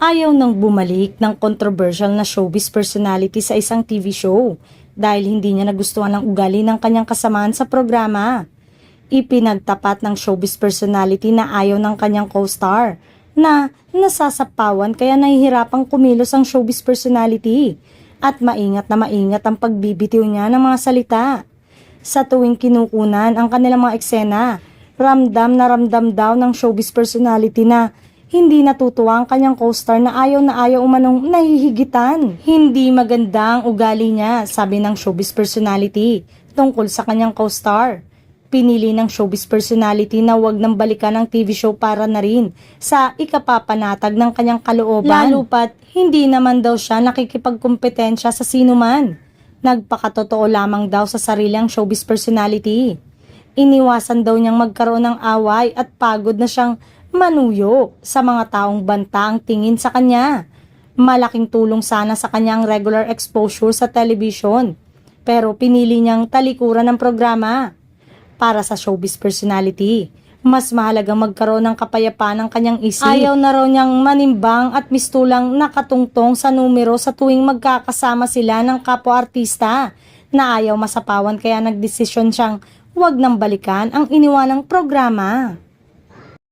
Ayaw nang bumalik ng controversial na showbiz personality sa isang TV show dahil hindi niya nagustuhan ang ugali ng kanyang kasamahan sa programa. Ipinagtapat ng showbiz personality na ayaw ng kanyang co-star na nasasapawan kaya nahihirapang kumilos ang showbiz personality at maingat na maingat ang pagbibitiw niya ng mga salita. Sa tuwing kinukunan ang kanilang mga eksena, ramdam na ramdam daw ng showbiz personality na hindi natutuwa ang kanyang co-star na ayaw umanong nahihigitan. Hindi maganda ang ugali niya, sabi ng showbiz personality tungkol sa kanyang co-star. Pinili ng showbiz personality na wag nang balikan ang TV show para na rin sa ikapapanatag ng kanyang kalooban. Lalo pat hindi naman daw siya nakikipagkompetensya sa sinuman. Nagpakatotoo lamang daw sa sarili ang showbiz personality. Iniwasan daw niyang magkaroon ng away at pagod na siyang manuyo sa mga taong banta ang tingin sa kanya. Malaking tulong sana sa kanyang regular exposure sa television, pero pinili niyang talikuran ng programa. Para sa showbiz personality, mas mahalagang magkaroon ng kapayapaan ng kanyang isip. Ayaw na raw niyang manimbang at mistulang nakatungtong sa numero sa tuwing magkakasama sila ng kapwa-artista na ayaw masapawan kaya nagdesisyon siyang wag nang balikan ang iniwalang programa.